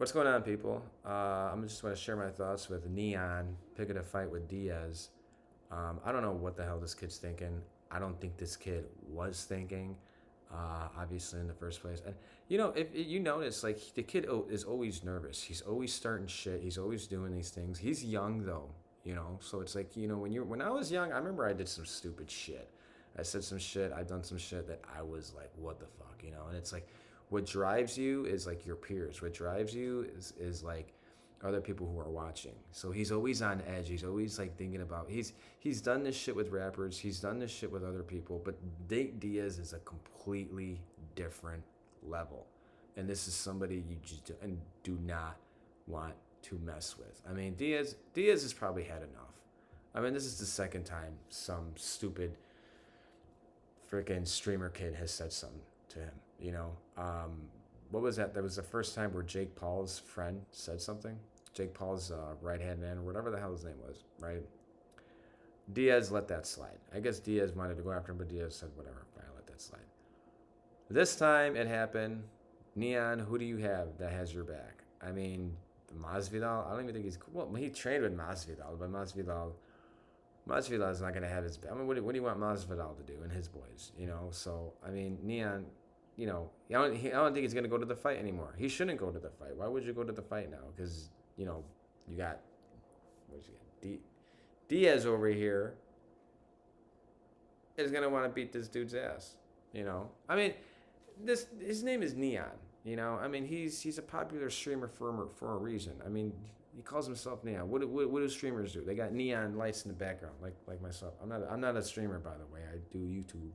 What's going on, people? I'm just want to share my thoughts with Neon picking a fight with Diaz. I don't know what the hell this kid's thinking. I don't think this kid was thinking, obviously, in the first place. And if you notice, like the kid is always nervous. He's always starting shit. He's always doing these things. He's young though, So it's like when I was young, I remember I did some stupid shit. I said some shit. I done some shit that I was like, what the fuck. And it's like, what drives you is like your peers. What drives you is like other people who are watching. So he's always on edge. He's always like thinking about he's done this shit with rappers. He's done this shit with other people. But Nate Diaz is a completely different level, and this is somebody you just do not want to mess with. I mean, Diaz has probably had enough. I mean, this is the second time some stupid freaking streamer kid has said something to him. What was that? That was the first time where Jake Paul's friend said something. Jake Paul's right hand man, or whatever the hell his name was, right? Diaz let that slide. I guess Diaz wanted to go after him, but Diaz said, whatever, fine, let that slide. This time it happened. Neon, who do you have that has your back? I mean, Masvidal, I don't even think he's cool. Well, he trained with Masvidal, but Masvidal is not going to have his. I mean, what do you want Masvidal to do and his boys? So I mean, Neon. I don't think he's going to go to the fight anymore. He shouldn't go to the fight. Why would you go to the fight now? Because you got Diaz over here is going to want to beat this dude's ass. I mean, his name is Neon. I mean, he's a popular streamer for a reason. I mean, he calls himself Neon. What do streamers do? They got neon lights in the background, like myself. I'm not a streamer, by the way. I do YouTube.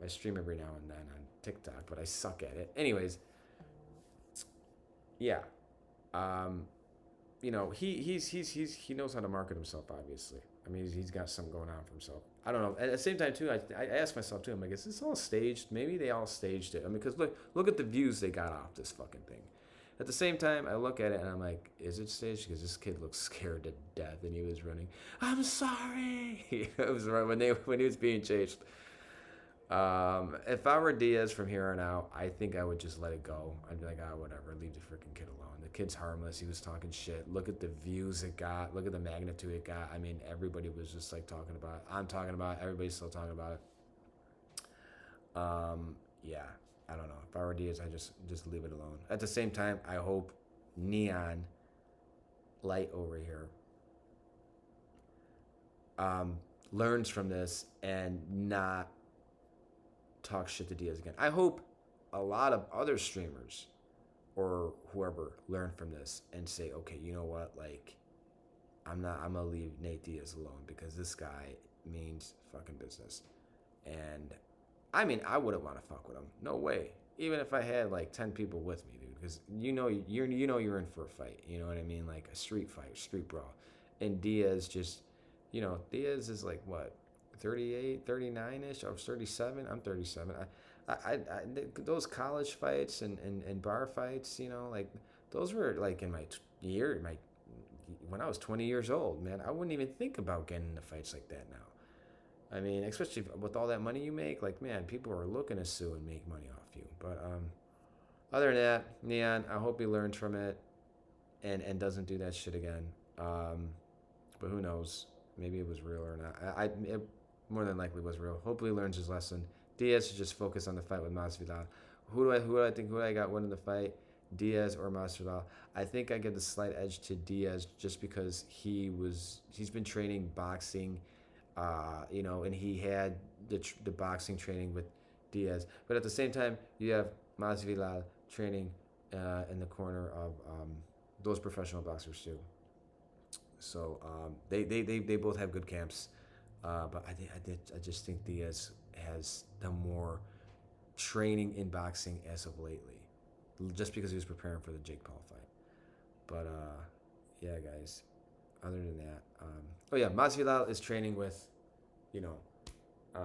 I stream every now and then on TikTok, but I suck at it. Anyways, yeah. He knows how to market himself. Obviously, I mean he's got something going on for himself. I don't know. At the same time too, I ask myself too. I'm like, is this all staged? Maybe they all staged it. I mean, because look at the views they got off this fucking thing. At the same time, I look at it and I'm like, is it staged? Because this kid looks scared to death and he was running. I'm sorry. It was right when he was being chased. If I were Diaz from here on out, I think I would just let it go. I'd be like, whatever, leave the freaking kid alone. The kid's harmless. He was talking shit. Look at the views it got. Look at the magnitude it got. I mean, everybody was just like talking about it. I'm talking about it. Everybody's still talking about it. Yeah, I don't know. If I were Diaz, I just leave it alone. At the same time, I hope Neon Light over here learns from this and not talk shit to Diaz again. I hope a lot of other streamers or whoever learn from this and say, okay, you know what? Like, I'm gonna leave Nate Diaz alone because this guy means fucking business. And I mean, I wouldn't want to fuck with him. No way. Even if I had like 10 people with me, dude, because you're in for a fight. You know what I mean? Like a street fight, street brawl. And Diaz just, Diaz is like what? 38, 39-ish. I was 37. I'm 37. Those college fights and bar fights, like those were like in when I was 20 years old, man. I wouldn't even think about getting into fights like that now. I mean, especially with all that money you make, like, man, people are looking to sue and make money off you. But other than that, Neon, I hope he learns from it and doesn't do that shit again. But who knows? Maybe it was real or not. It more than likely was real. Hopefully he learns his lesson. Diaz should just focus on the fight with Masvidal. Who do I got winning the fight? Diaz or Masvidal? I think I give the slight edge to Diaz just because he's been training boxing, and he had the boxing training with Diaz. But at the same time, you have Masvidal training in the corner of those professional boxers too. So they both have good camps. But I just think Diaz has done more training in boxing as of lately, just because he was preparing for the Jake Paul fight. But yeah, guys. Other than that, oh yeah, Masvidal is training with, I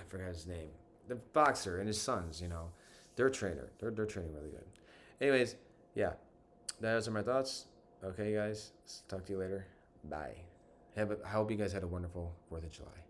forgot his name, the boxer and his sons. Their trainer. They're training really good. Anyways, yeah, those are my thoughts. Okay, guys. Talk to you later. Bye. I hope you guys had a wonderful 4th of July.